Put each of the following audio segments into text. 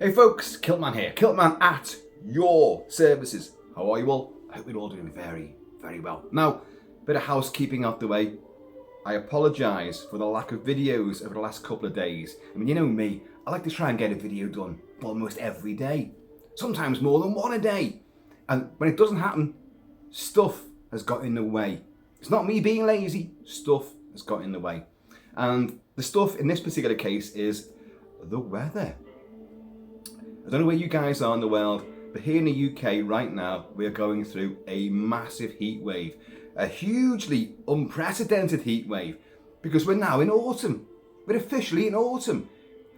Hey folks, Kilt-Man here. Kilt-Man at your services. How are you all? I hope you're all doing very, very well. Now, bit of housekeeping out the way. I apologise for the lack of videos over the last couple of days. I mean, you know me, I like to try and get a video done almost every day. Sometimes more than one a day. And when it doesn't happen, stuff has got in the way. It's not me being lazy, stuff has got in the way. And the stuff in this particular case is the weather. I don't know where you guys are in the world, but here in the UK right now, we are going through a massive heat wave. A hugely unprecedented heat wave, because we're now in autumn. We're officially in autumn.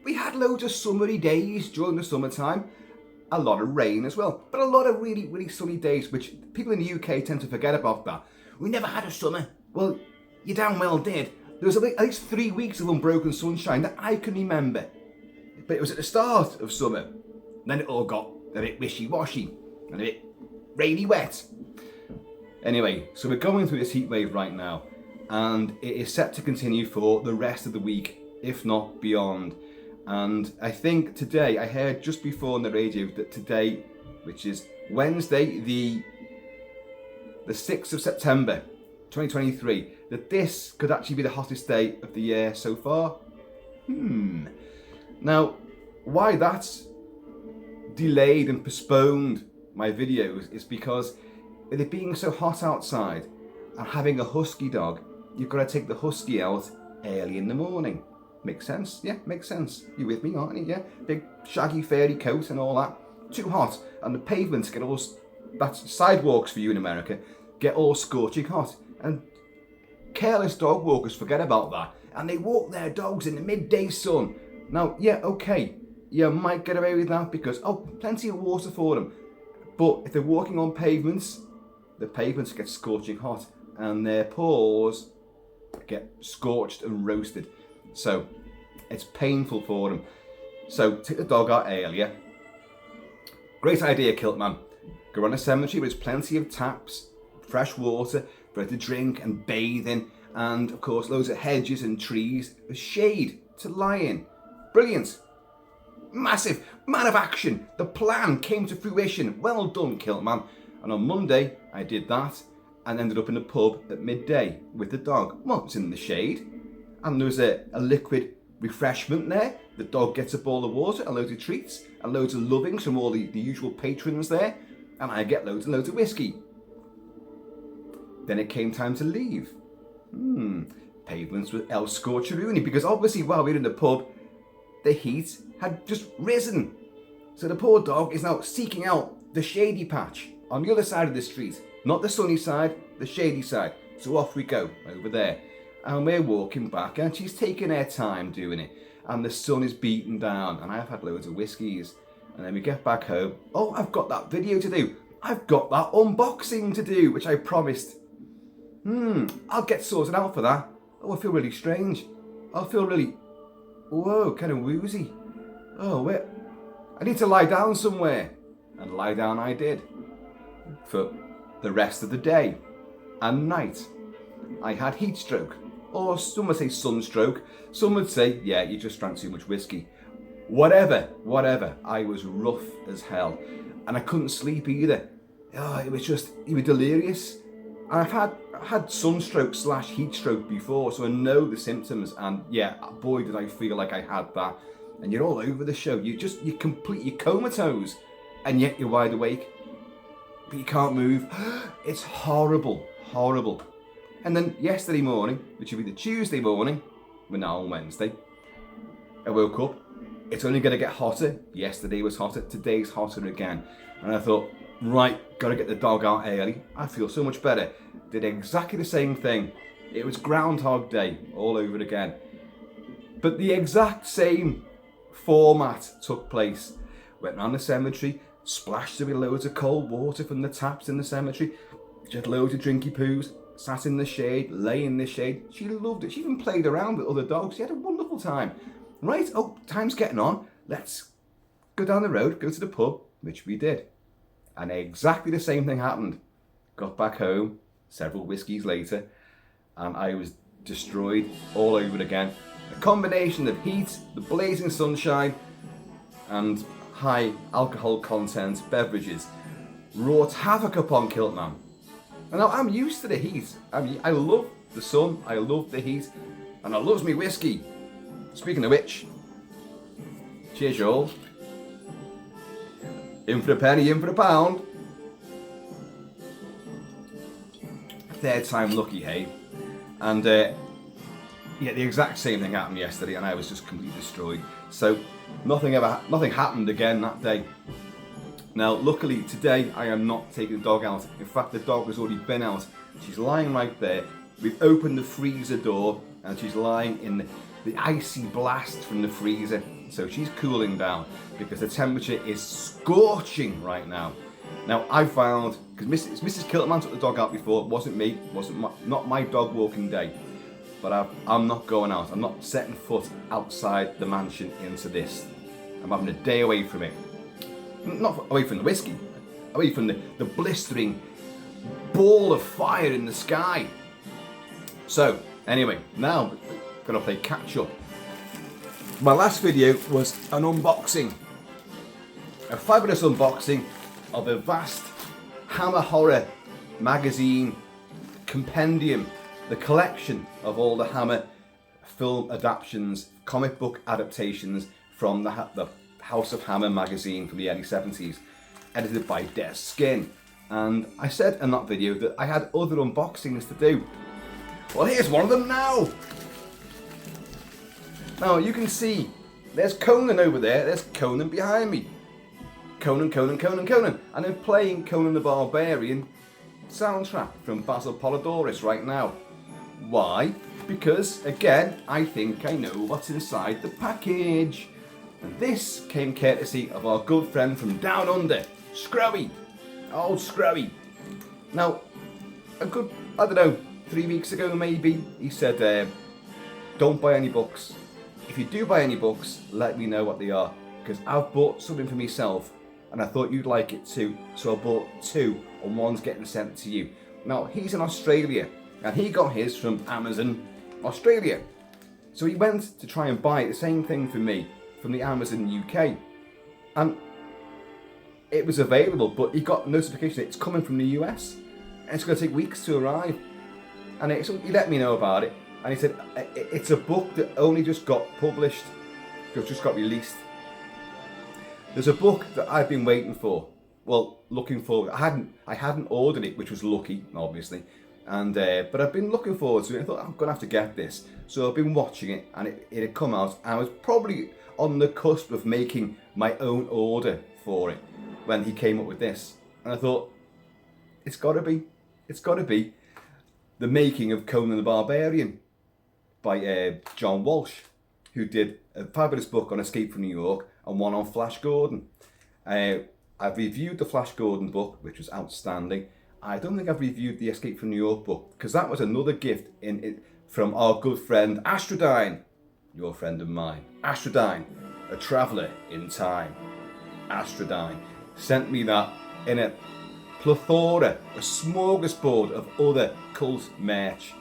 We had loads of summery days during the summertime, a lot of rain as well, but a lot of really, really sunny days, which people in the UK tend to forget about that. We never had a summer. Well, you damn well did. There was at least 3 weeks of unbroken sunshine that I can remember. But it was at the start of summer. Then it all got a bit wishy-washy and a bit rainy wet. Anyway, so we're going through this heat wave right now, and it is set to continue for the rest of the week, if not beyond. And I think today, I heard just before on the radio that today, which is Wednesday, the 6th of September 2023, that this could actually be the hottest day of the year so far. Now, why that's delayed and postponed my videos is because with it being so hot outside and having a husky dog, you've got to take the husky out early in the morning. Makes sense? Yeah, makes sense. You with me, aren't you? Yeah, big shaggy fairy coat and all that. Too hot, and the pavements get all, that's sidewalks for you in America, get all scorching hot. And careless dog walkers forget about that, and they walk their dogs in the midday sun. Now, yeah, okay, you might get away with that because, plenty of water for them. But if they're walking on pavements, the pavements get scorching hot and their paws get scorched and roasted. So it's painful for them. So take the dog out earlier. Great idea, Kilt-Man. Go around a cemetery where there's plenty of taps, fresh water for her to drink and bathe in, and of course loads of hedges and trees, with shade to lie in. Brilliant. Massive man of action. The plan came to fruition. Well done, Kilt-Man. And on Monday, I did that and ended up in the pub at midday with the dog. Well, it's in the shade. And there was a liquid refreshment there. The dog gets a bowl of water and loads of treats and loads of lovings from all the usual patrons there. And I get loads and loads of whiskey. Then it came time to leave. Pavements with El Scorcheroonie, because obviously while we were in the pub, the heat had just risen. So the poor dog is now seeking out the shady patch on the other side of the street. Not the sunny side, the shady side. So off we go, over there. And we're walking back, and she's taking her time doing it. And the sun is beating down, and I've had loads of whiskies. And then we get back home. Oh, I've got that video to do. I've got that unboxing to do, which I promised. I'll get sorted out for that. Oh, I feel really strange. I feel really, kind of woozy. Oh, wait. I need to lie down somewhere. And lie down I did. For the rest of the day and night. I had heat stroke. Or some would say sunstroke. Some would say, yeah, you just drank too much whiskey. Whatever. I was rough as hell. And I couldn't sleep either. Oh, it was just, you were delirious. And I've had sunstroke / heat stroke before, so I know the symptoms. And yeah, boy, did I feel like I had that. And you're all over the show. You're completely comatose. And yet you're wide awake. But you can't move. It's horrible. And then yesterday morning, which would be the Tuesday morning, we're now on Wednesday, I woke up. It's only going to get hotter. Yesterday was hotter. Today's hotter again. And I thought, right, got to get the dog out early. I feel so much better. Did exactly the same thing. It was Groundhog Day all over again. But the exact same format took place. Went round the cemetery, splashed her with loads of cold water from the taps in the cemetery. She had loads of drinky poos. Sat in the shade, lay in the shade. She loved it. She even played around with other dogs. She had a wonderful time. Right, time's getting on. Let's go down the road, go to the pub, which we did. And exactly the same thing happened. Got back home, several whiskies later, and I was destroyed all over again. A combination of heat, the blazing sunshine, and high alcohol content beverages wrought havoc upon Kilt-Man. And now I'm used to the heat. I love the sun, I love the heat, and I loves me whiskey. Speaking of which, cheers y'all. In for a penny, in for a pound. Third time lucky, hey? And yeah, the exact same thing happened yesterday, and I was just completely destroyed. So nothing happened again that day. Now, luckily today I am not taking the dog out. In fact, the dog has already been out. She's lying right there. We've opened the freezer door, and she's lying in the icy blast from the freezer. So she's cooling down because the temperature is scorching right now. Now I found, because Mrs. Kilt-Man took the dog out before, it wasn't me, not my dog walking day. But I'm not going out. I'm not setting foot outside the mansion into this. I'm having a day away from it. Not away from the whiskey, away from the blistering ball of fire in the sky. So, anyway, now I'm going to play catch up. My last video was an unboxing. A fabulous unboxing of a vast Hammer Horror magazine compendium. The collection of all the Hammer film adaptations, comic book adaptations from the House of Hammer magazine from the early 70s, edited by Des Skin. And I said in that video that I had other unboxings to do. Well, here's one of them now. Now you can see there's Conan over there, there's Conan behind me. Conan. And I'm playing Conan the Barbarian soundtrack from Basil Polidoris right now. Why? Because, again, I think I know what's inside the package. And this came courtesy of our good friend from down under, SGROWIE. Old SGROWIE. Now, I don't know, 3 weeks ago maybe, he said, don't buy any books. If you do buy any books, let me know what they are. Because I've bought something for myself, and I thought you'd like it too. So I bought two, and one's getting sent to you. Now, he's in Australia. And he got his from Amazon Australia. So he went to try and buy the same thing for me from the Amazon UK. And it was available, but he got notification it's coming from the US. And it's going to take weeks to arrive. And he let me know about it. And he said, it's a book that only just got published, just got released. There's a book that I've been waiting for. Well, looking forward. I hadn't ordered it, which was lucky, obviously. And but I've been looking forward to it. I thought I'm gonna have to get this, so I've been watching it, and it had come out. And I was probably on the cusp of making my own order for it when he came up with this, and I thought it's got to be The Making of Conan the Barbarian by John Walsh, who did a fabulous book on Escape from New York and one on Flash Gordon. I've reviewed the Flash Gordon book, which was outstanding. I don't think I've reviewed the Escape from New York book, because that was another gift from our good friend Astrodyne, your friend of mine. Astrodyne, a traveller in time. Astrodyne sent me that in a plethora, a smorgasbord of other cult merch.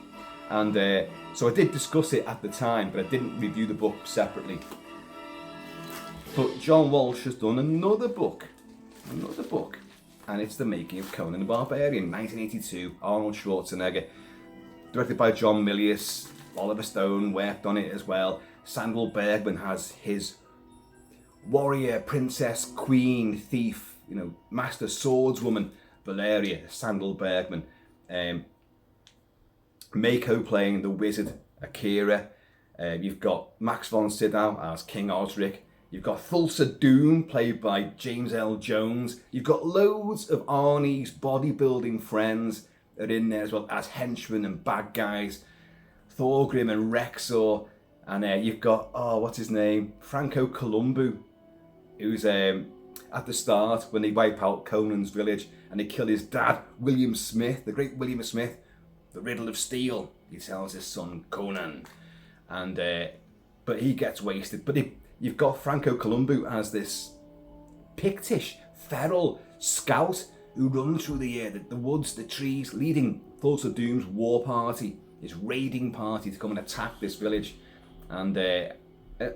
And so I did discuss it at the time, but I didn't review the book separately. But John Walsh has done another book. And it's The Making of Conan the Barbarian, 1982, Arnold Schwarzenegger, directed by John Milius. Oliver Stone worked on it as well. Sandal Bergman has his warrior, princess, queen, thief, master swordswoman, Valeria Sandal Bergman. Mako playing the wizard, Akira. You've got Max von Sydow as King Osric. You've got Thulsa Doom, played by James L. Jones. You've got loads of Arnie's bodybuilding friends that are in there as well as henchmen and bad guys. Thorgrim and Rexor. And you've got, what's his name? Franco Columbu, who's at the start when they wipe out Conan's village and they kill his dad, William Smith, the great William Smith, the riddle of steel. He tells his son Conan. And but he gets wasted. But you've got Franco Columbu as this Pictish, feral scout who runs through the woods, the trees, leading Thulsa Doom's war party, his raiding party to come and attack this village. And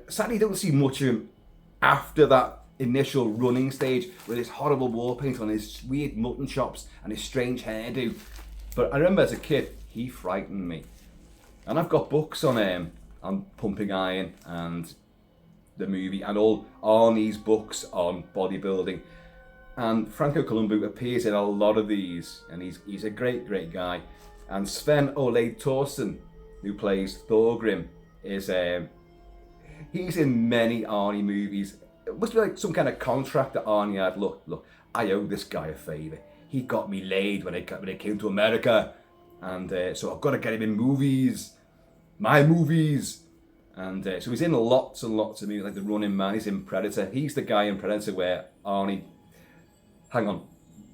sadly, you don't see much of him after that initial running stage with his horrible war paint on, his weird mutton chops and his strange hairdo. But I remember as a kid, he frightened me. And I've got books on Pumping Iron and the movie, and all Arnie's books on bodybuilding. And Franco Columbu appears in a lot of these, and he's a great guy. And Sven Ole Thorsen, who plays Thorgrim, is he's in many Arnie movies. It must be like some kind of contract that Arnie had. Look, I owe this guy a favour. He got me laid when I came to America, and so I've got to get him in movies, my movies. And so he's in lots and lots of movies, like The Running Man. He's in Predator. He's the guy in Predator where Arnie,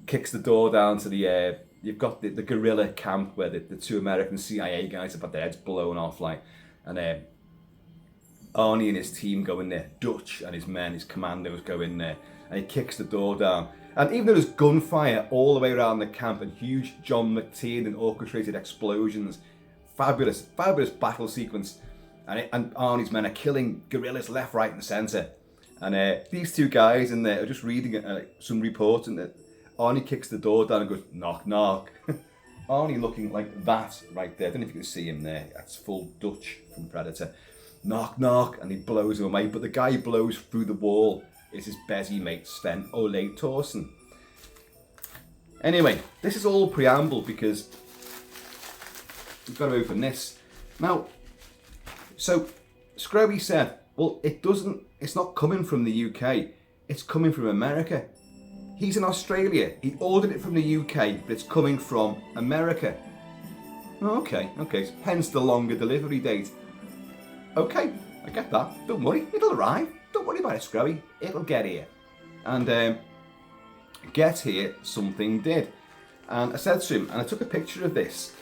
kicks the door down to the, you've got the guerrilla camp where the two American CIA guys have got their heads blown off, and Arnie and his team go in there, Dutch and his men, his commandos go in there, and he kicks the door down. And even though there's gunfire all the way around the camp and huge John McTiernan orchestrated explosions, fabulous battle sequence, and Arnie's men are killing guerrillas left, right and centre. And these two guys in there are just reading some reports, and Arnie kicks the door down and goes, knock, knock. Arnie looking like that right there. I don't know if you can see him there. That's full Dutch from Predator. Knock, knock, and he blows him away. But the guy who blows through the wall is his busy mate Sven Ole Thorsen. Anyway, this is all preamble because we've got to open this. Now, so Scrowie said, well, it's not coming from the UK, it's coming from America. He's in Australia, he ordered it from the UK, but it's coming from America. Okay, hence the longer delivery date. Okay, I get that, don't worry, it'll arrive. Don't worry about it, Scrowie, it'll get here. And get here, something did. And I said to him, and I took a picture of this.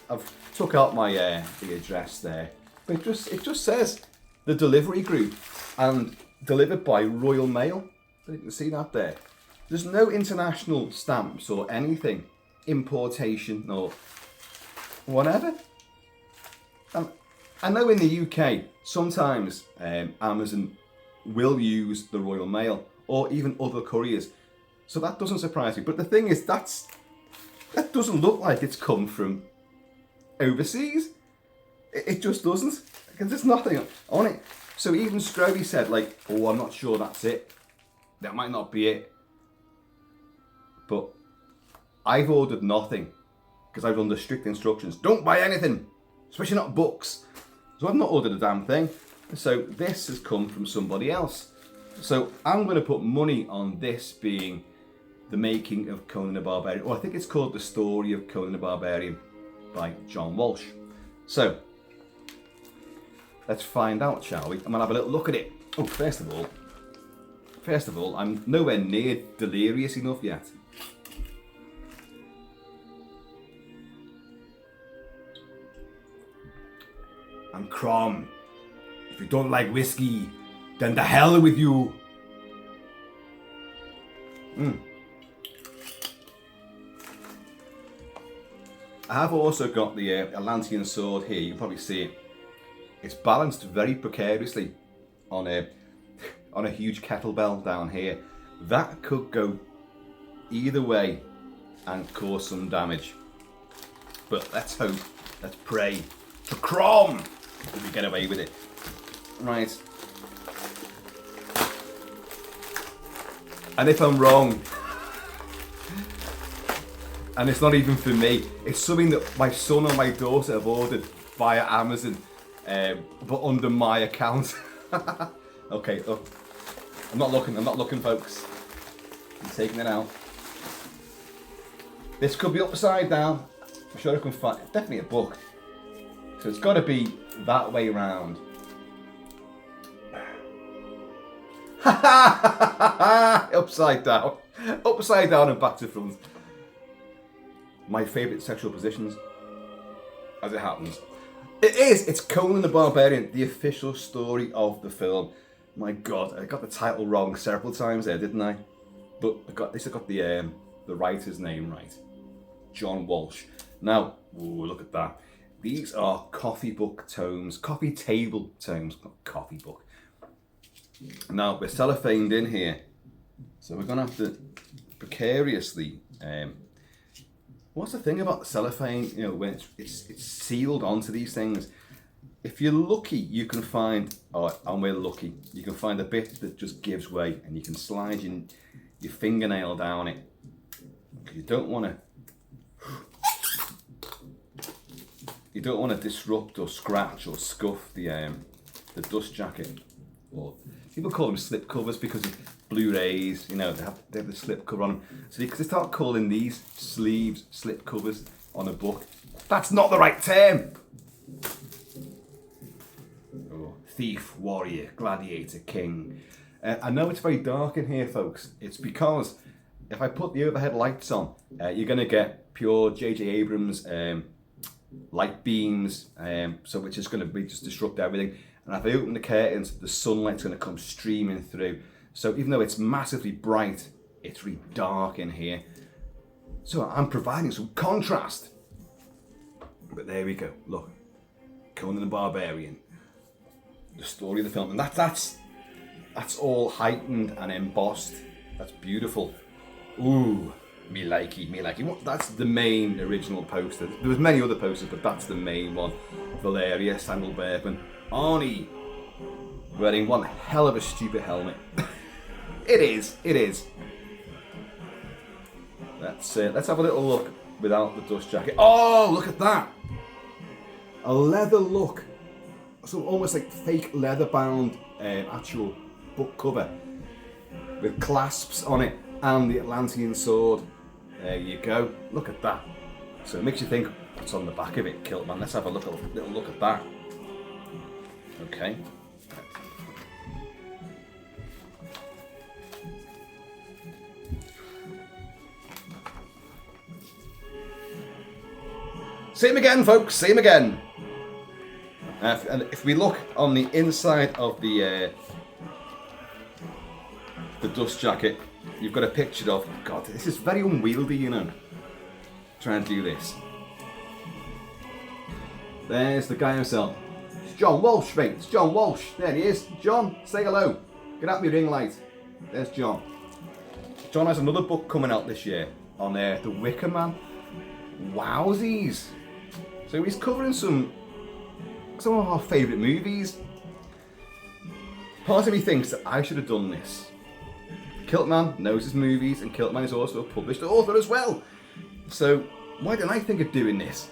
I've took out my the address there, but it just says the delivery group and delivered by Royal Mail. So you can see that there. There's no international stamps or anything, importation or whatever. And I know in the UK sometimes Amazon will use the Royal Mail or even other couriers, so that doesn't surprise me. But the thing is, that doesn't look like it's come from overseas. It just doesn't, because there's nothing on it. So even Scrowie said, like, oh, I'm not sure that's it. That might not be it. But I've ordered nothing because I've under strict instructions. Don't buy anything, especially not books. So I've not ordered a damn thing. So this has come from somebody else. So I'm going to put money on this being the making of Conan the Barbarian. Or I think it's called The Story of Conan the Barbarian by John Walsh. So let's find out, shall we? I'm going to have a little look at it. Oh, first of all, I'm nowhere near delirious enough yet. I'm Crom. If you don't like whiskey, then the hell with you. I have also got the Atlantean sword here. You can probably see it. It's balanced very precariously on a huge kettlebell down here. That could go either way and cause some damage. But let's hope, let's pray for Crom that we get away with it. Right. And if I'm wrong, and it's not even for me, it's something that my son or my daughter have ordered via Amazon, but under my account. Okay, look. I'm not looking, folks. I'm taking it out. This could be upside down. I'm sure I can find, definitely a book. So it's got to be that way round. Upside down. Upside down and back to front. My favourite sexual positions, as it happens. It's Conan the Barbarian, the official story of the film. My God, I got the title wrong several times there, didn't I? But I got the writer's name right. John Walsh. Now, ooh, look at that. These are coffee book tomes, coffee table tomes, not coffee book. Now we're cellophaned in here, so we're gonna have to precariously. What's the thing about the cellophane? You know, when it's sealed onto these things. If you're lucky, you can find, and we're lucky, you can find a bit that just gives way, and you can slide your fingernail down it. You don't want to disrupt or scratch or scuff the dust jacket. Or people call them slip covers because of Blu-rays. You know, they have the slip cover on them. So you can start calling these sleeves slip covers on a book. That's not the right term. Thief, warrior, gladiator, king. I know it's very dark in here, folks. It's because if I put the overhead lights on, you're going to get pure J.J. Abrams light beams, so which is going to just disrupt everything. And if I open the curtains, the sunlight's going to come streaming through. So even though it's massively bright, it's really dark in here. So I'm providing some contrast. But there we go. Look, Conan the Barbarian. The story of the film, and that's all heightened and embossed. That's beautiful. Ooh, me likey. That's the main original poster. There was many other posters, but that's the main one. Valeria, Sandal Bergman, Arnie, wearing one hell of a stupid helmet. It is. Let's have a little look without the dust jacket. Oh, look at that! A leather look. So almost like fake leather bound actual book cover with clasps on it and the Atlantean sword. There you go. Look at that. So it makes you think, what's on the back of it, Kilt-Man? Let's have a little look at that. Okay. Same again, folks. Same again. And if we look on the inside of the dust jacket, you've got a picture of, God, this is very unwieldy, you know, trying to do this. There's the guy himself. It's John Walsh, mate. It's John Walsh. There he is. John, say hello. Get out my ring light. There's John. John has another book coming out this year on The Wicker Man. Wowsies. So he's covering some of our favourite movies. Part of me thinks that I should have done this. Kilt-Man knows his movies, and Kilt-Man is also a published author as well. So why didn't I think of doing this?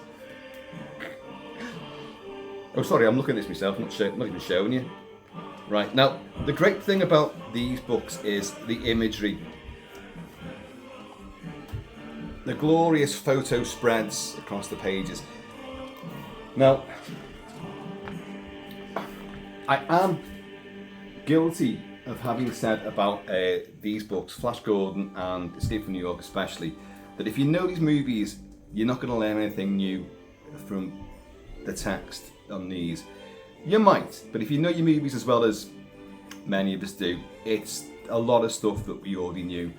Oh, sorry, I'm looking at this myself. I'm not even showing you. Right, now, the great thing about these books is the imagery. The glorious photo spreads across the pages. Now, I am guilty of having said about these books, Flash Gordon and Escape from New York especially, that if you know these movies, you're not going to learn anything new from the text on these. You might, but if you know your movies as well as many of us do, it's a lot of stuff that we already knew.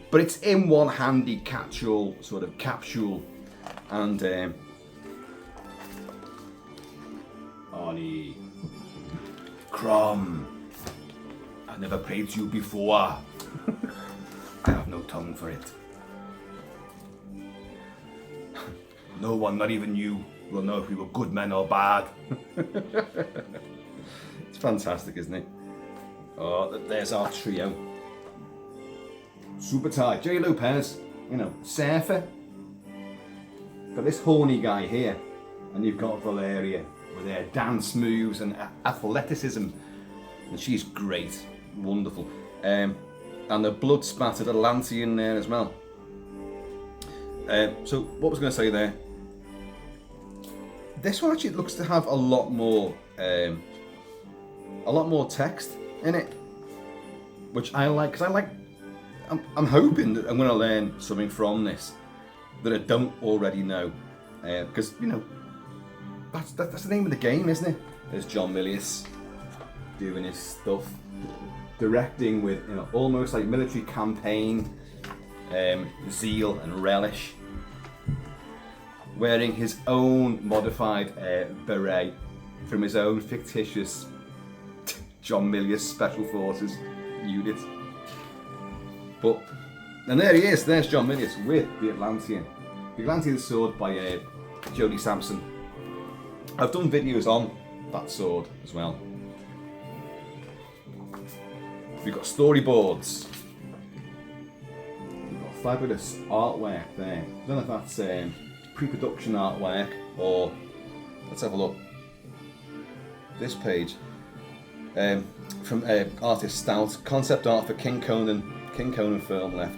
But it's in one handy catch-all sort of capsule, and Arnie, Crom, I've never prayed to you before. I have no tongue for it. No one, not even you, will know if we were good men or bad. It's fantastic, isn't it? Oh, there's our trio. Super tight. Jerry Lopez, you know, surfer. Got this horny guy here, and you've got Valeria with her dance moves and athleticism, and she's great, wonderful. And the blood spattered Atlantean there as well. So what was I going to say there? This one actually looks to have a lot more text in it, which I like, because I'm hoping that I'm going to learn something from this that I don't already know, because you know that's the name of the game, isn't it? There's John Milius doing his stuff, directing with, you know, almost like military campaign zeal and relish, wearing his own modified beret from his own fictitious John Milius Special Forces unit. But, and there he is, there's John Milius with the Atlantean. The Atlantean sword by Jodie Sampson. I've done videos on that sword as well. We've got storyboards. We've got fabulous artwork there. I don't know if that's pre-production artwork or, let's have a look. This page from artist Stout, concept art for King Conan film left.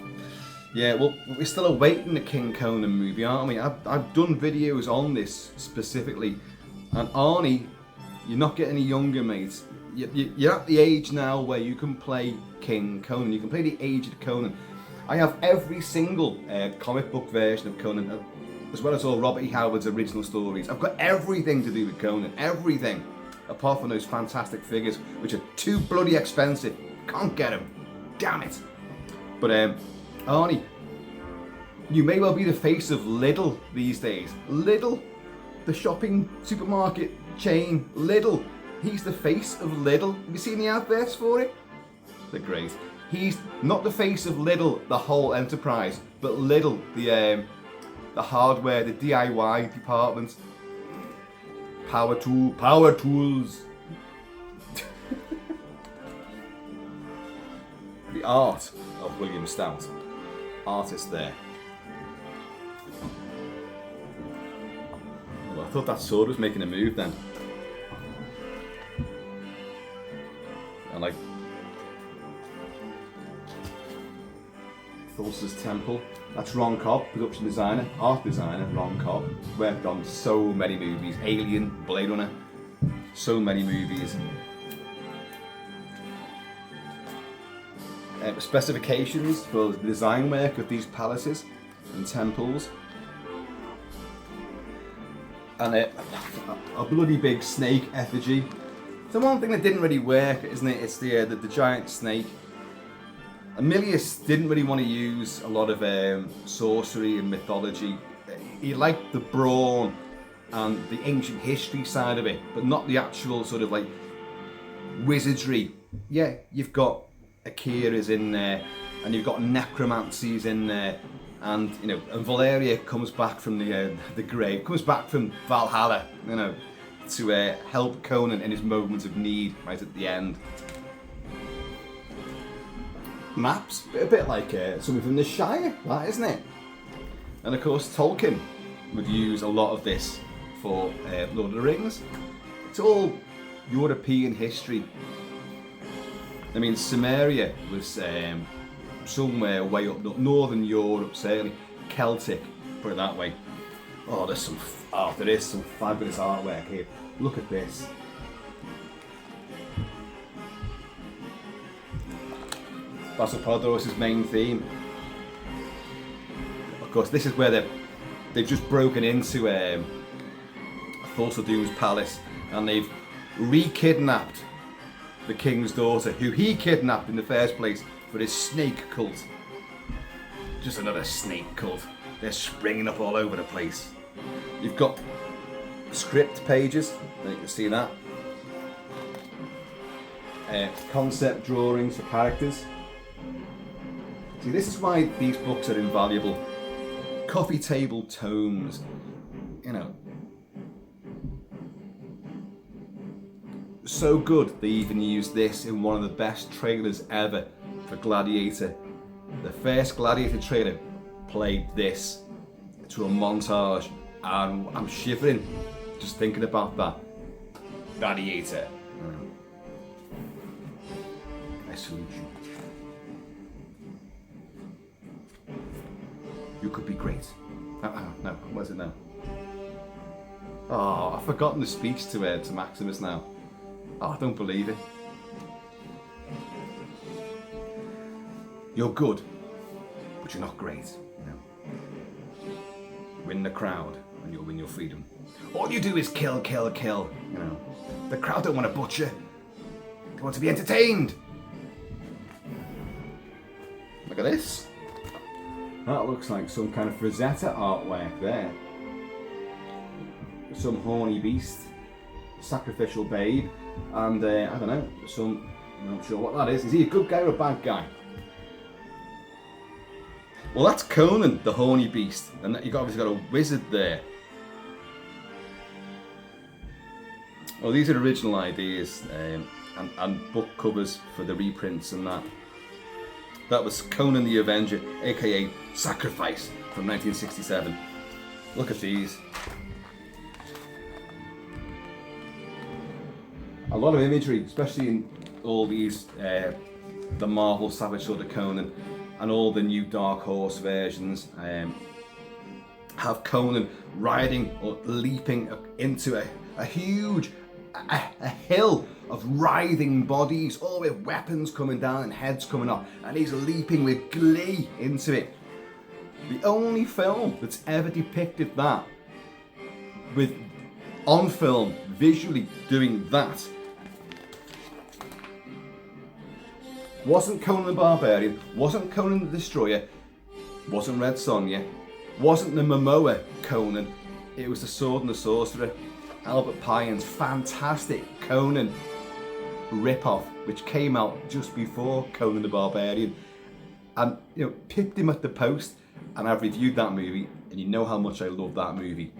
Yeah, well, we're still awaiting the King Conan movie, aren't we? I've done videos on this specifically, and Arnie, you're not getting any younger, mate. You're at the age now where you can play King Conan. You can play the aged Conan. I have every single comic book version of Conan, as well as all Robert E. Howard's original stories. I've got everything to do with Conan, everything, apart from those fantastic figures, which are too bloody expensive. Can't get them. Damn it. But Arnie, you may well be the face of Lidl these days. Lidl, the shopping supermarket chain, Lidl. He's the face of Lidl. Have you seen the adverts for it? They're great. He's not the face of Lidl, the whole enterprise, but Lidl, the hardware, the DIY department. Power tools. The art of William Stout. Artist there. Well, I thought that sword was making a move then. And like Thulsa's Temple. That's Ron Cobb, production designer, art designer, Ron Cobb. Worked on so many movies. Alien, Blade Runner, so many movies. Specifications for the design work of these palaces and temples. And a bloody big snake effigy. The one thing that didn't really work, isn't it? It's the giant snake. And Milius didn't really want to use a lot of sorcery and mythology. He liked the brawn and the ancient history side of it, but not the actual sort of like wizardry. Yeah, you've got Akira's in there, and you've got necromancies in there, and you know, and Valeria comes back from the grave, comes back from Valhalla, you know, to help Conan in his moments of need right at the end. Maps, a bit like something from the Shire, that isn't it? And of course Tolkien would use a lot of this for Lord of the Rings. It's all European history. I mean, Samaria was somewhere way up northern Europe, certainly Celtic, put it that way. Oh, there is some fabulous artwork here. Look at this. Vassilios' main theme. Of course, this is where they've just broken into Thulsa palace, and they've re-kidnapped the king's daughter, who he kidnapped in the first place for his snake cult. Just another snake cult. They're springing up all over the place. You've got script pages, you can see that. Concept drawings for characters. See, this is why these books are invaluable. Coffee table tomes, you know. So good they even used this in one of the best trailers ever for Gladiator. The first Gladiator trailer played this to a montage, and I'm shivering just thinking about that. Gladiator. I salute you. You could be great. No, where's it now? Oh, I've forgotten the speech to Maximus now. Oh, I don't believe it. You're good, but you're not great. You know. Win the crowd, and you'll win your freedom. All you do is kill, kill, kill. You know, the crowd don't want to butcher. They want to be entertained. Look at this. That looks like some kind of Rosetta artwork there. Some horny beast, sacrificial babe. And I don't know, I'm not sure what that is. Is he a good guy or a bad guy? Well, that's Conan, the horny beast, and you've obviously got a wizard there. Well, these are original ideas and book covers for the reprints and that. That was Conan the Avenger, aka Sacrifice, from 1967. Look at these. A lot of imagery, especially in all these, the Marvel Savage Sword of Conan, and all the new Dark Horse versions have Conan riding or leaping into a huge a hill of writhing bodies, all with weapons coming down and heads coming off, and he's leaping with glee into it. The only film that's ever depicted that, with on film visually doing that, wasn't Conan the Barbarian, wasn't Conan the Destroyer, wasn't Red Sonja, wasn't the Momoa Conan, it was the Sword and the Sorcerer, Albert Pyon's fantastic Conan rip-off, which came out just before Conan the Barbarian, and pipped him at the post. And I've reviewed that movie, and you know how much I love that movie.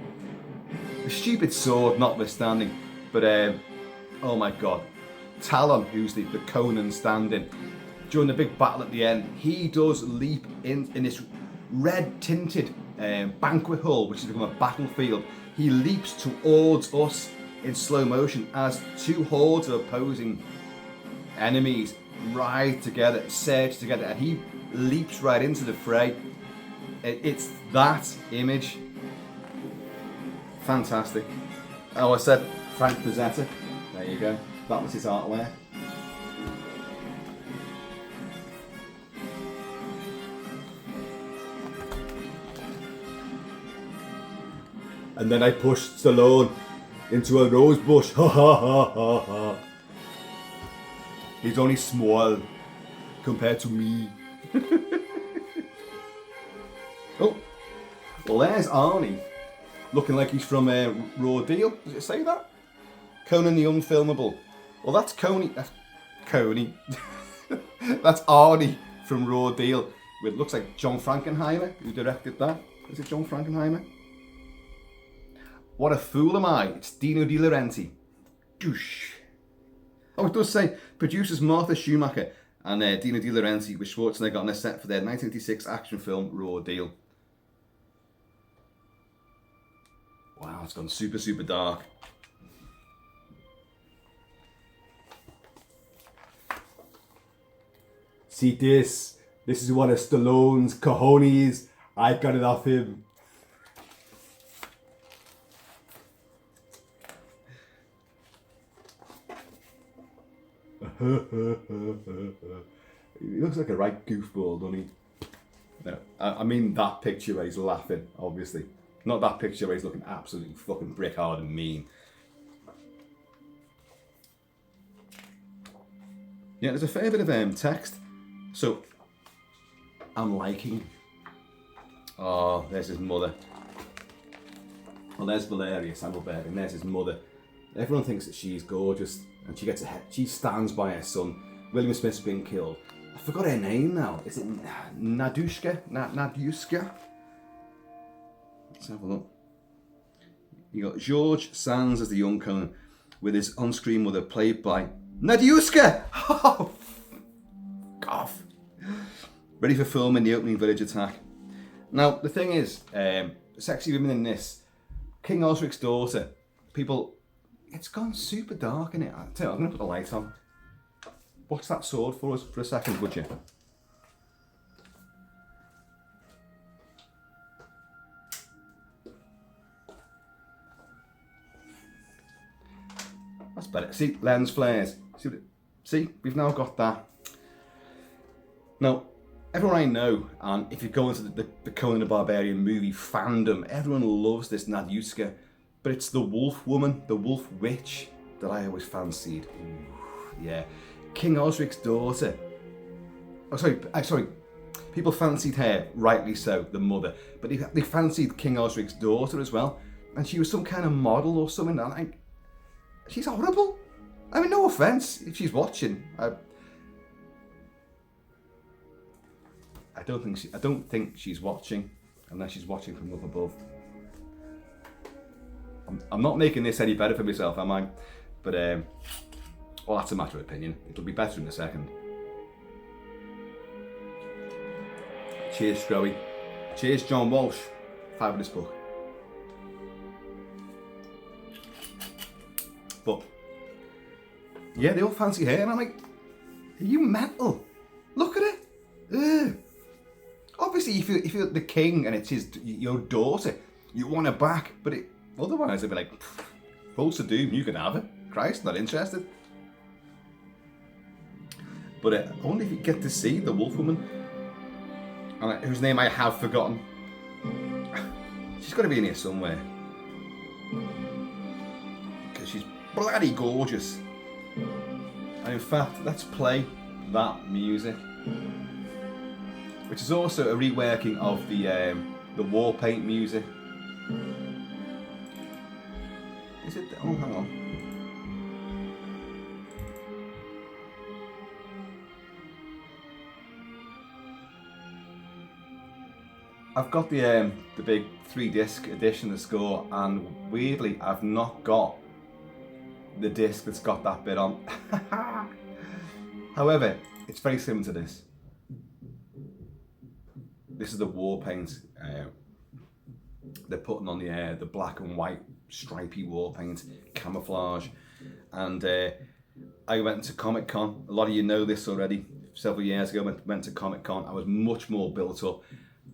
The stupid sword notwithstanding, but oh my god, Talon, who's the Conan stand-in, during the big battle at the end, he does leap in this red tinted banquet hall, which has become a battlefield. He leaps towards us in slow motion as two hordes of opposing enemies ride together, surge together, and he leaps right into the fray. It's that image. Fantastic. Oh, I said Frank Frazetta. There you go. That was his artwork. And then I pushed Stallone into a rose bush. Ha ha ha ha ha. He's only small compared to me. Oh, well, there's Arnie, looking like he's from Raw Deal. Does it say that? Conan the Unfilmable. Well, that's Coney. That's Coney. That's Arnie from Raw Deal. It looks like John Frankenheimer who directed that. Is it John Frankenheimer? What a fool am I? It's Dino De Laurenti. Douche. Oh, it does say producers Martha Schumacher and Dino De Laurenti with Schwarzenegger on a set for their 1986 action film Raw Deal. Wow, it's gone super, super dark. See this? This is one of Stallone's cojones. I got it off him. He looks like a right goofball, doesn't he? No, I mean that picture where he's laughing, obviously. Not that picture where he's looking absolutely fucking brick hard and mean. Yeah, there's a fair bit of text. So, I'm liking. Oh, there's his mother. Well, there's Valerius Hammelberg, and there's his mother. Everyone thinks that she's gorgeous, and she gets ahead. She stands by her son. William Smith's been killed. I forgot her name now. Is it Nadushka? Nadushka? Let's have a look. You got George Sands as the young Conan, with his on-screen mother played by Nadushka. Oh, cough. Ready for filming the opening village attack. Now the thing is, sexy women in this. King Osric's daughter. People, it's gone super dark in it. I'll tell you, I'm gonna put the light on. Watch that sword for us for a second, would you? That's better. See, lens flares. See, we've now got that. Now, everyone I know, and if you go into the Conan the Barbarian movie fandom, everyone loves this Nadyuska, but it's the wolf woman, the wolf witch, that I always fancied. Ooh, yeah. King Osric's daughter. Oh, sorry. People fancied her, rightly so, the mother, but they fancied King Osric's daughter as well, and she was some kind of model or something. And she's horrible. I mean, no offence if she's watching. I don't think she's watching, unless she's watching from up above. I'm not making this any better for myself, am I? But well, that's a matter of opinion. It'll be better in a second. Cheers, SGROWIE. Cheers, John Walsh. Fabulous book. But yeah, they all fancy her, and I'm like, are you mental? Look at it. Ugh. Obviously, if you're the king and it's your daughter, you want her back. But otherwise, I'd be like, Rolls of Doom, you can have it. Christ, not interested. But only if you get to see the wolf woman, whose name I have forgotten. She's got to be in here somewhere. Because she's bloody gorgeous. And in fact, let's play that music. Which is also a reworking of the war paint music. Is it? Oh, hang on. I've got the big 3-disc edition of the score, and weirdly, I've not got the disc that's got that bit on. However, it's very similar to this. This is the war paint. They're putting on the black and white stripy war paint, camouflage. And I went to Comic-Con. A lot of you know this already. Several years ago, went to Comic-Con. I was much more built up,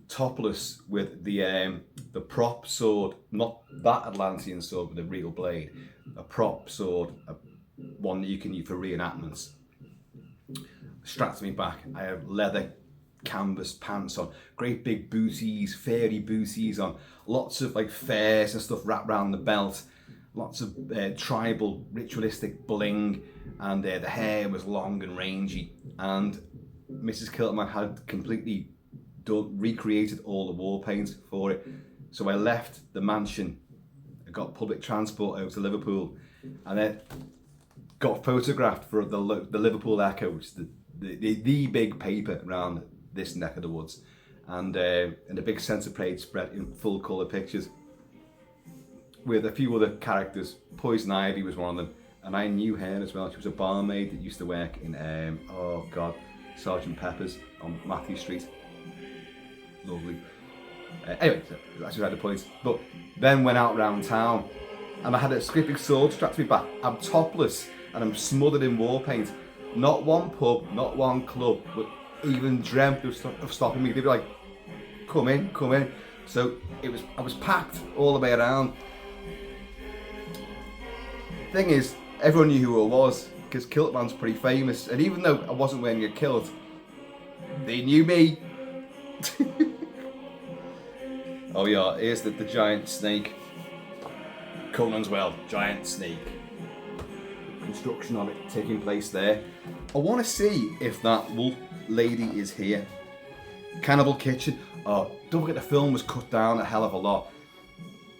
topless, with the prop sword, not that Atlantean sword with a real blade, a prop sword, one that you can use for reenactments. Strapped to me back. I have leather canvas pants on, great big booties, fairy booties on, lots of like fairs and stuff wrapped around the belt, lots of tribal ritualistic bling, and the hair was long and rangy, and Mrs. Kilt-Man had completely recreated all the war paint for it. So I left the mansion, I got public transport over to Liverpool, and then got photographed for the Liverpool Echo, which is the big paper around this neck of the woods, and a big centre page spread in full colour pictures with a few other characters. Poison Ivy was one of them, and I knew her as well. She was a barmaid that used to work in Sergeant Pepper's on Matthew Street. Lovely. Anyway, so that's just the point. But then went out around town, and I had a great big sword strapped to me back. I'm topless and I'm smothered in war paint. Not one pub, not one club, but even dreamt of stopping me. They'd be like, come in, come in. So I was packed all the way around. Thing is, everyone knew who I was, because Kilt-Man's pretty famous, and even though I wasn't wearing a kilt, they knew me. Oh yeah, here's the giant snake. Conan's well, giant snake. Construction of it taking place there. I want to see if that wolf lady is here. Cannibal Kitchen. Oh, don't forget the film was cut down a hell of a lot.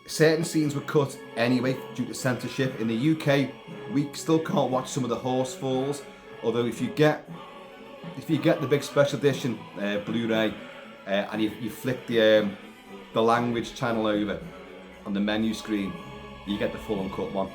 Certain scenes were cut anyway due to censorship. In the UK, we still can't watch some of the horse falls. Although if you get the big special edition Blu-ray and you flick the language channel over on the menu screen, you get the full uncut one.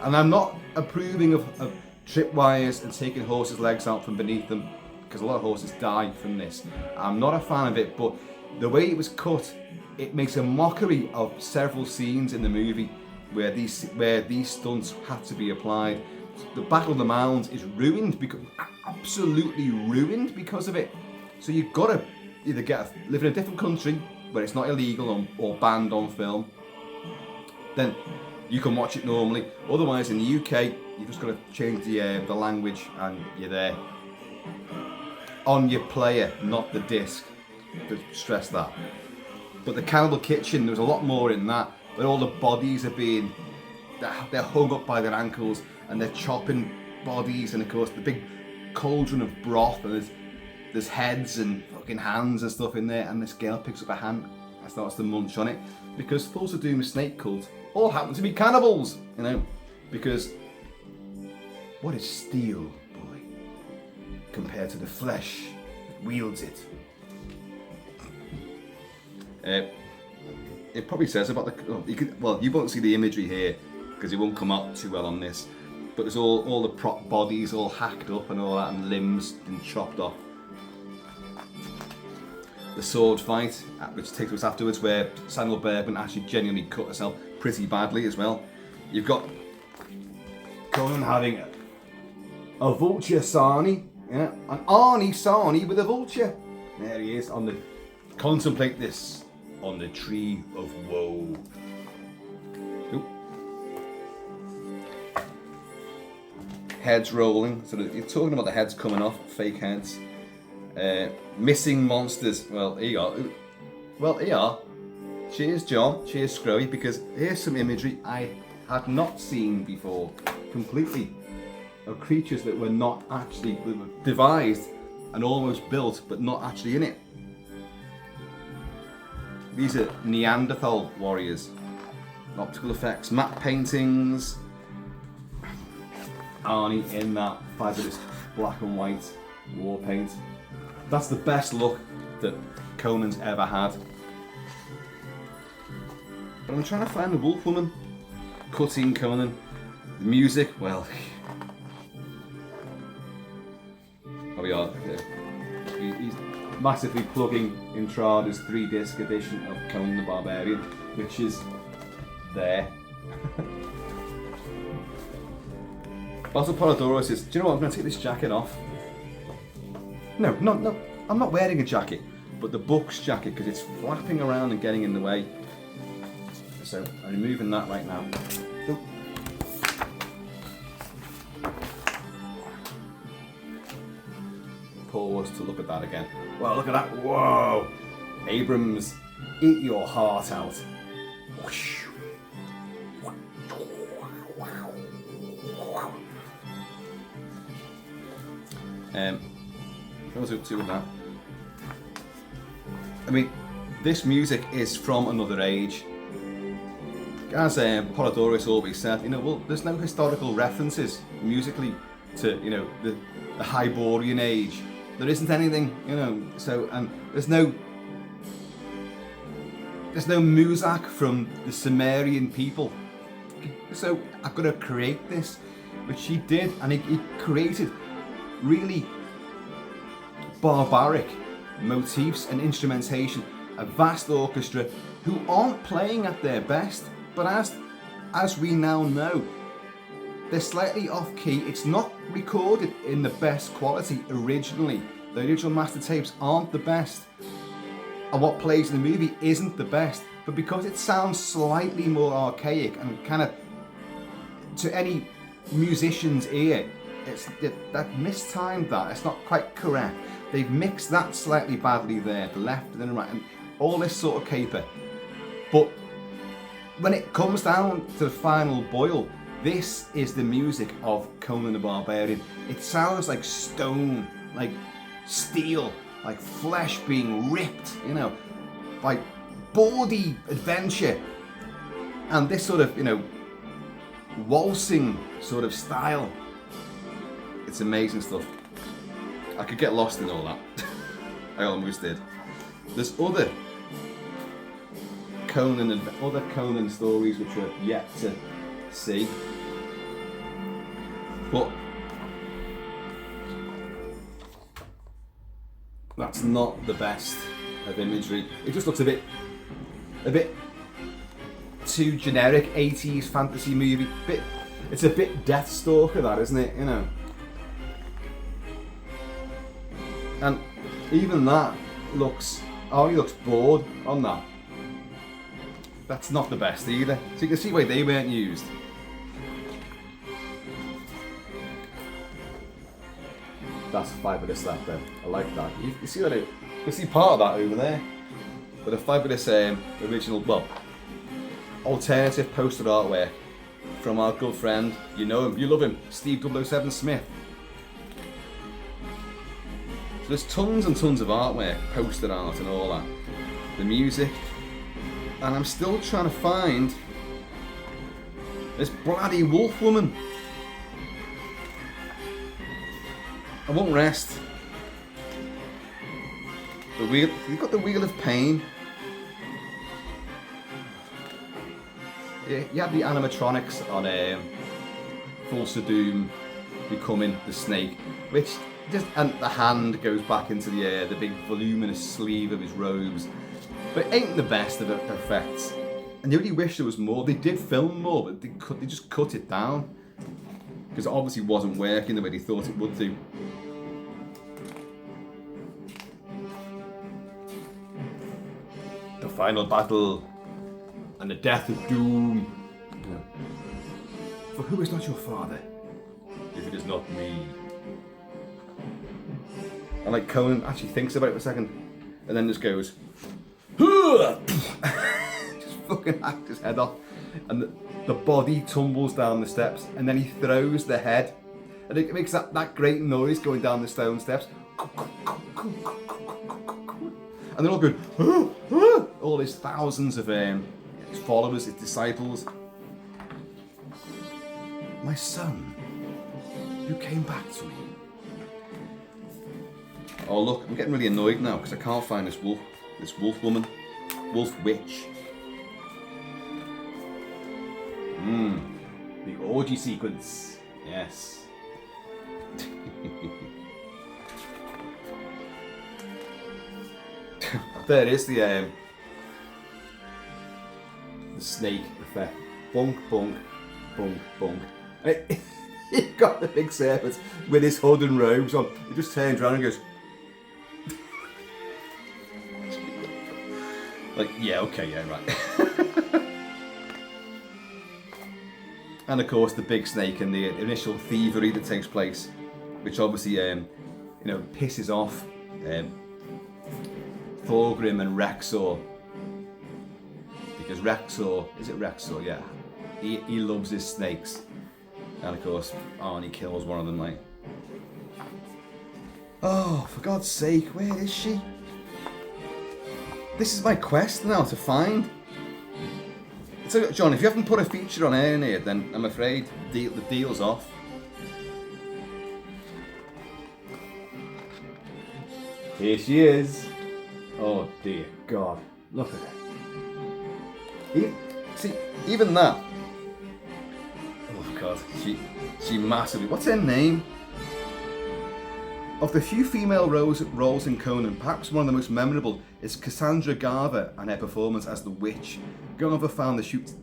And I'm not approving of tripwires and taking horses' legs out from beneath them, because a lot of horses die from this. I'm not a fan of it, but the way it was cut, it makes a mockery of several scenes in the movie where these stunts had to be applied. The Battle of the Mounds is ruined, absolutely ruined because of it. So you've got to either live in a different country where it's not illegal or banned on film, then you can watch it normally. Otherwise, in the UK, you've just got to change the language, and you're there. On your player, not the disc. To stress that. But the Cannibal Kitchen, there's a lot more in that. Where all the bodies are they're hung up by their ankles, and they're chopping bodies, and of course the big cauldron of broth, and there's heads and fucking hands and stuff in there, and this girl picks up a hand and starts to munch on it, because Rolls of Doom Snake Cult all happen to be cannibals, because What is steel, boy, compared to the flesh that wields it? It probably says about the. Well, you won't see the imagery here because it won't come out too well on this. But there's all the prop bodies all hacked up and all that, and limbs and chopped off. The sword fight, which takes place afterwards, where Samuel Bergman actually genuinely cut herself pretty badly as well. You've got Conan having a vulture sarnie, yeah, an Arnie sarnie with a vulture. There he is on the. Contemplate this on the tree of woe. Ooh. Heads rolling. So you're talking about the heads coming off, fake heads. Missing monsters. Well, here you are. Well, here you are. Cheers, John. Cheers, SGROWIE, because here's some imagery I had not seen before. Completely. Of creatures that were not actually devised and almost built, but not actually in it. These are Neanderthal warriors. Optical effects, matte paintings. Arnie in that fabulous black and white war paint. That's the best look that Conan's ever had. But I'm trying to find the wolf woman. Cutting Conan. The music, well. Here we are. He's massively plugging Intrada's 3-disc edition of Conan the Barbarian, which is there. Basil Polidoro says, do you know what, I'm going to take this jacket off. No, I'm not wearing a jacket, but the book's jacket, because it's flapping around and getting in the way. So I'm removing that right now. Oh. Pause to look at that again. Wow, look at that. Whoa! Abrams, eat your heart out. What was I up to with that? I mean, this music is from another age. As Polidorus always said, you know, well, there's no historical references musically to, you know, the Hyborian age. There isn't anything, you know, so, and there's no Muzak from the Sumerian people. So I've got to create this, which he did, and he created really barbaric motifs and instrumentation, a vast orchestra who aren't playing at their best, but as we now know, they're slightly off key. It's not recorded in the best quality originally. The original master tapes aren't the best, and what plays in the movie isn't the best, but because it sounds slightly more archaic and kind of to any musician's ear, that mistimed that. It's not quite correct. They've mixed that slightly badly there, the left and the right, and all this sort of caper. But when it comes down to the final boil, this is the music of Conan the Barbarian. It sounds like stone, like steel, like flesh being ripped, you know, like bawdy adventure. And this sort of, you know, waltzing sort of style. It's amazing stuff. I could get lost in all that. I almost did. There's other Conan stories which are yet to see. But that's not the best of imagery. It just looks a bit too generic 80s fantasy movie. It's a bit Deathstalker, that, isn't it? You know. And even that looks bored on that. That's not the best either. So you can see why they weren't used. That's fabulous, that then. I like that. You see that? You see part of that over there. With a fabulous original, well, alternative poster artwork from our good friend, you know him, you love him, Steve 007 Smith. So there's tons and tons of artwork, poster art and all that. The music. And I'm still trying to find this bloody wolf woman. I won't rest. The wheel, you've got the wheel of pain. You had the animatronics on Full Doom becoming the snake, which just, and the hand goes back into the big voluminous sleeve of his robes, but it ain't the best of effects. And you really wish there was more. They did film more, but they just cut it down because it obviously wasn't working the way they thought it would do. The final battle and the death of Doom. For who is not your father, if it is not me? And like Conan actually thinks about it for a second, and then just goes, just fucking hacked his head off, and the body tumbles down the steps, and then he throws the head, and it makes that great noise going down the stone steps, and they're all going, all his thousands of his followers, his disciples. My son, you came back to me. Oh look, I'm getting really annoyed now because I can't find this wolf woman, wolf witch. The orgy sequence, yes. There it is, the snake effect. Bunk, bunk, bunk, bunk. He got the big serpent with his hood and robes on. He just turns around and goes, like, yeah, okay, yeah, right. And of course, the big snake and the initial thievery that takes place, which obviously, pisses off Thorgrim and Rexor, because Rexor, is it Rexor? Yeah, he loves his snakes, and of course, Arnie kills one of them. Like, oh, for God's sake, where is she? This is my quest now to find. So, John, if you haven't put a feature on air in here, then I'm afraid the deal's off. Here she is. Oh dear God, look at her. See, even that. Oh God, she massively. What's her name? Of the few female roles in Conan, perhaps one of the most memorable is Cassandra Garver and her performance as the witch. Garver found the shoot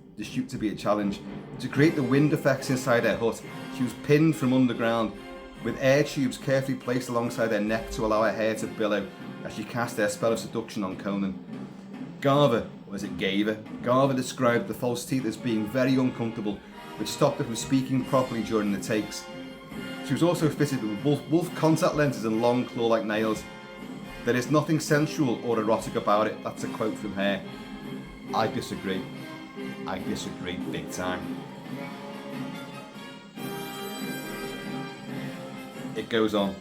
to be a challenge. To create the wind effects inside her hut, she was pinned from underground with air tubes carefully placed alongside her neck to allow her hair to billow as she cast her spell of seduction on Conan. Garver described the false teeth as being very uncomfortable, which stopped her from speaking properly during the takes. She was also fitted with wolf contact lenses and long claw-like nails. There is nothing sensual or erotic about it. That's a quote from her. I disagree. I disagree big time. It goes on.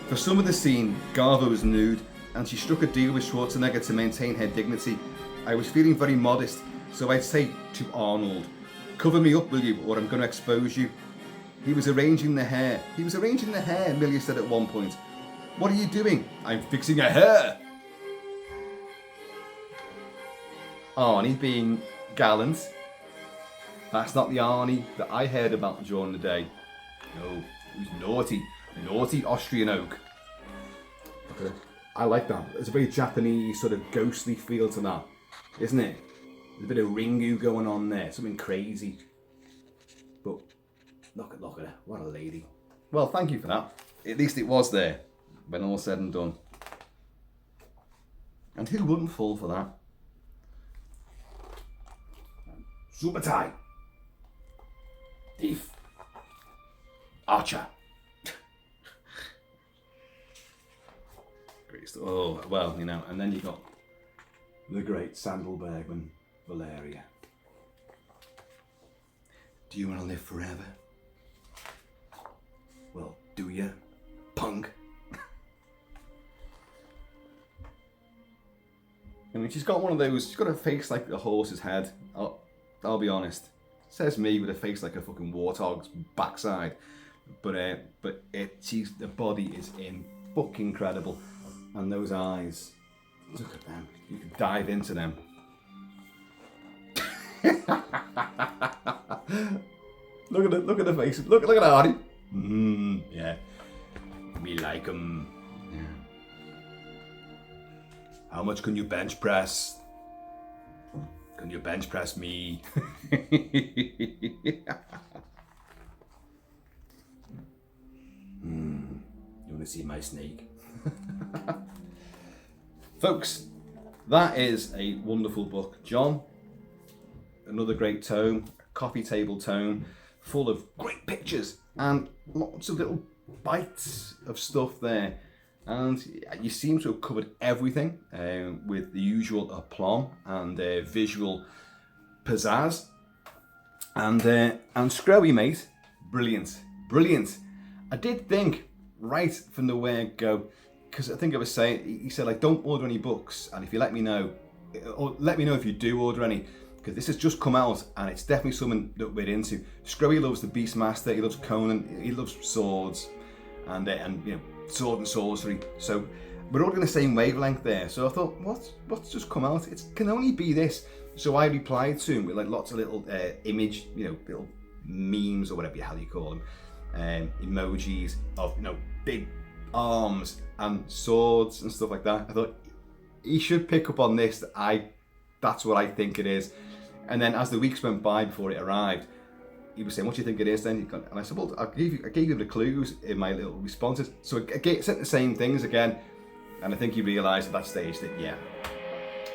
For some of the scene, Garver was nude and she struck a deal with Schwarzenegger to maintain her dignity. I was feeling very modest, so I'd say to Arnold, "Cover me up, will you, or I'm going to expose you." He was arranging the hair, Milius said at one point. "What are you doing?" "I'm fixing her hair." Arnie being gallant. That's not the Arnie that I heard about during the day. No, he was naughty. Naughty Austrian oak. Okay. I like that. There's a very Japanese sort of ghostly feel to that, isn't it? There's a bit of Ringu going on there, something crazy. But look at her, what a lady. Well, thank you for that. At least it was there, when all said and done. And who wouldn't fall for that? Super tie. Thief. Archer. Great stuff. Oh, well, and then you got the great Sandal Bergman, Valeria. Do you want to live forever? Well, do you, punk? I mean, she's got one of those, she's got a face like a horse's head. I'll be honest. Says me with a face like a fucking warthog's backside. but the body is in fucking incredible, and those eyes, look at them. You can dive into them. Look at the faces. Look at Hardy. Yeah. Me like him. Yeah. How much can you bench press? Can you bench press me? You want to see my snake? Folks, that is a wonderful book. John, another great tome, a coffee table tome, full of great pictures and lots of little bites of stuff there. And you seem to have covered everything with the usual aplomb and visual pizzazz. And SGROWIE, mate, brilliant. I did think right from the word go, because I think I was saying, he said, like, don't order any books, and if you let me know, or let me know if you do order any, because this has just come out and it's definitely something that we're into. SGROWIE loves the Beastmaster, he loves Conan, he loves swords, and you know, Sword and Sorcery. So we're all in the same wavelength there. So I thought, what's just come out? It can only be this. So I replied to him with like lots of little image, you know, little memes or whatever the hell you call them, emojis of, you know, big arms and swords and stuff like that. I thought he should pick up on this. That's what I think it is. And then as the weeks went by before it arrived, he was saying, "What do you think it is?" Then, and I said, "Well, I gave you the clues in my little responses." So I said the same things again, and I think he realised at that stage that yeah,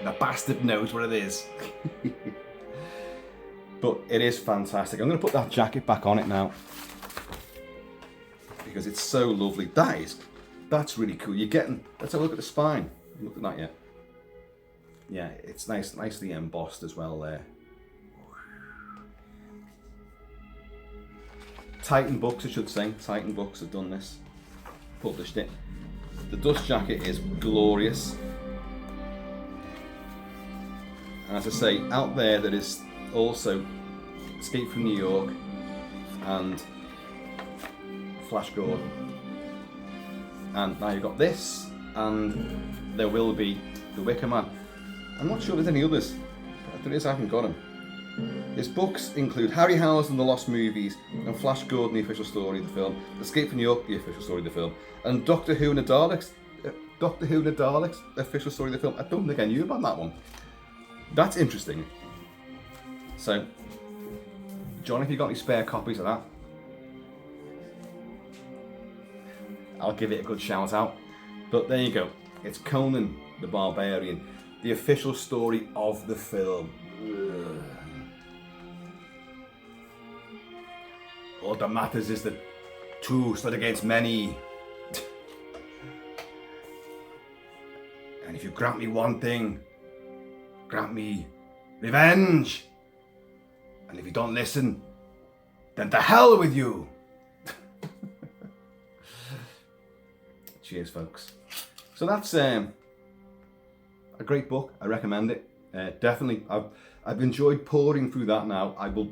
the bastard knows what it is. But it is fantastic. I'm going to put that jacket back on it now because it's so lovely. That's really cool. You're getting. Let's have a look at the spine. Look at that yet? Yeah, it's nicely embossed as well there. Titan Books, I should say. Titan Books have done this, published it. The dust jacket is glorious. And as I say, out there is also Escape from New York and Flash Gordon. And now you've got this, and there will be The Wicker Man. I'm not sure there's any others. If there is, I haven't got them. His books include Harryhausen and the Lost Movies, and Flash Gordon, the official story of the film, Escape from New York, the official story of the film, and Doctor Who and the Daleks, the official story of the film. I don't think I knew about that one. That's interesting. So, John, if you've got any spare copies of that, I'll give it a good shout out. But there you go. It's Conan the Barbarian, the official story of the film. Ugh. All that matters is that two stood against many. And if you grant me one thing, grant me revenge. And if you don't listen, then to hell with you. Cheers, folks. So that's a great book. I recommend it. Definitely. I've enjoyed pouring through that now. I will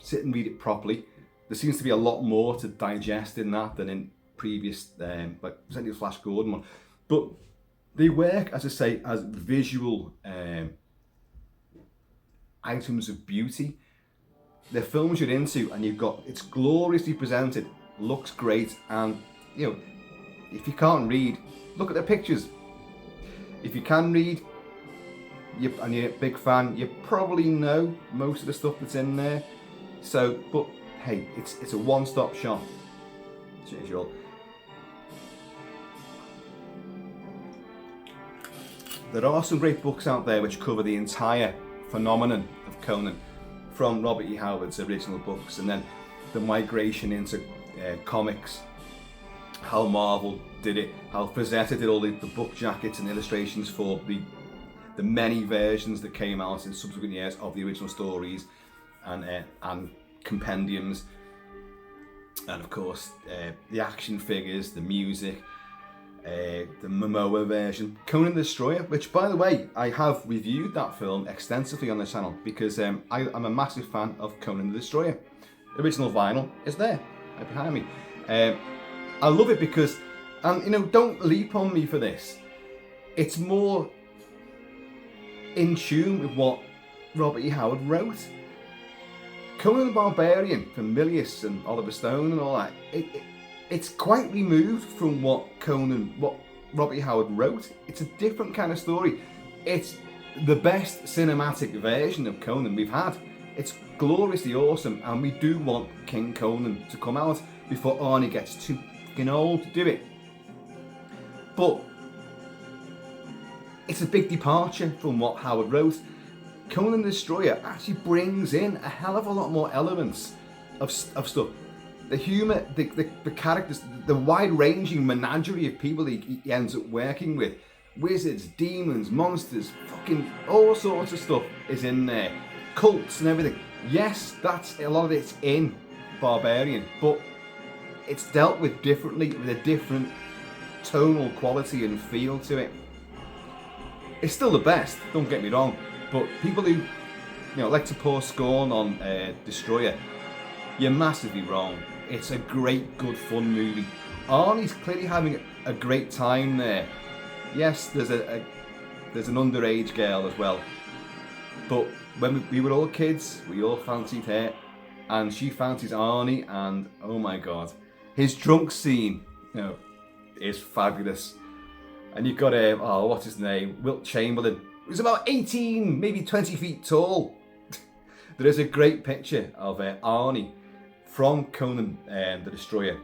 sit and read it properly. There seems to be a lot more to digest in that than in previous, like certainly the Flash Gordon one. But they work, as I say, as visual items of beauty. They're films you're into, and it's gloriously presented, looks great, and you know, if you can't read, look at the pictures. If you can read, and you're a big fan, you probably know most of the stuff that's in there. So, but hey, it's a one-stop shop. Cheers, y'all. There are some great books out there which cover the entire phenomenon of Conan, from Robert E. Howard's original books, and then the migration into comics, how Marvel did it, how Frazetta did all the book jackets and illustrations for the many versions that came out in subsequent years of the original stories, and compendiums, and of course the action figures, the music, the Momoa version, Conan the Destroyer, which by the way I have reviewed that film extensively on the channel because I'm a massive fan of Conan the Destroyer. The original vinyl is there, right behind me. I love it because, and you know, don't leap on me for this. It's more in tune with what Robert E. Howard wrote. Conan the Barbarian from Milius and Oliver Stone and all that. It's quite removed from what Robert E. Howard wrote. It's a different kind of story. It's the best cinematic version of Conan we've had. It's gloriously awesome, and we do want King Conan to come out before Arnie gets too fucking old to do it. But it's a big departure from what Howard wrote. Conan the Destroyer actually brings in a hell of a lot more elements of stuff. The humour, the characters, the wide-ranging menagerie of people he ends up working with. Wizards, demons, monsters, fucking all sorts of stuff is in there. Cults and everything. Yes, that's a lot of it's in Barbarian, but it's dealt with differently, with a different tonal quality and feel to it. It's still the best, don't get me wrong, but people who like to pour scorn on Destroyer, you're massively wrong. It's a great, good, fun movie. Arnie's clearly having a great time there. Yes, there's an underage girl as well, but when we were all kids, we all fancied her, and she fancies Arnie, and oh my god, his drunk scene, is fabulous. And you've got what's his name, Wilt Chamberlain, who's about 18, maybe 20 feet tall. There is a great picture of Arnie from Conan the Destroyer.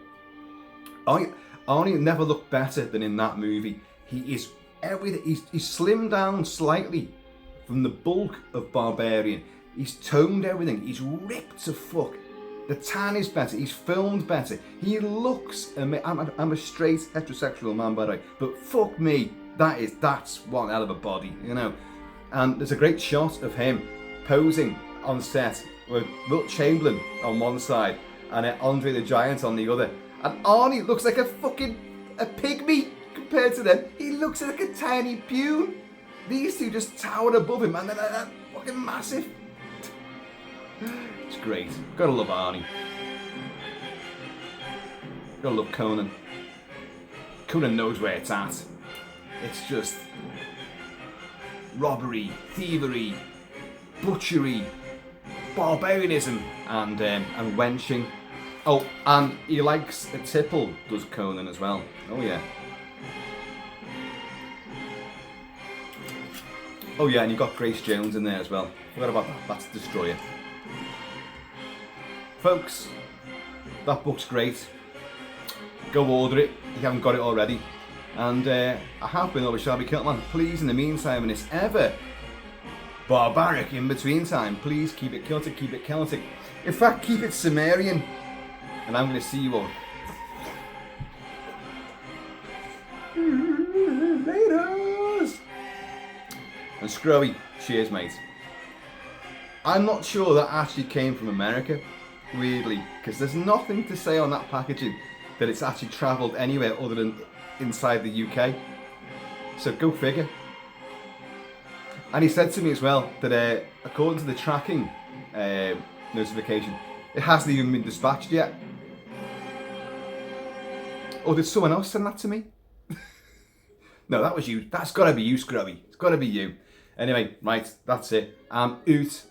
Arnie never looked better than in that movie. He is everything. He's slimmed down slightly from the bulk of Barbarian. He's toned everything. He's ripped to fuck. The tan is better. He's filmed better. He looks. I'm a straight heterosexual man, by the way, but fuck me, that's one hell of a body, And there's a great shot of him posing on set with Wilt Chamberlain on one side and Andre the Giant on the other, and Arnie looks like a pygmy compared to them. He looks like a tiny pew. These two just tower above him, and they're fucking massive. It's great. Gotta love Arnie. Gotta love Conan. Conan knows where it's at. It's just robbery, thievery, butchery, barbarianism, and wenching. Oh, and he likes a tipple, does Conan as well. Oh yeah. Oh yeah, and you got Grace Jones in there as well. Forgot about that. That's Destroyer. Folks, that book's great. Go order it if you haven't got it already. And I have been over Shabby Kilt-Man. Please, in the meantime, in this ever barbaric in between time, please keep it Celtic, keep it Celtic. In fact, keep it Sumerian. And I'm going to see you all later. And Scrowie, cheers, mate. I'm not sure that actually came from America, weirdly, because there's nothing to say on that packaging that it's actually travelled anywhere other than inside the UK. So go figure. And he said to me as well that according to the tracking notification, it hasn't even been dispatched yet. Or did someone else send that to me? No, that was you. That's got to be you, Scrowie. It's got to be you. Anyway, right, that's it. I'm out.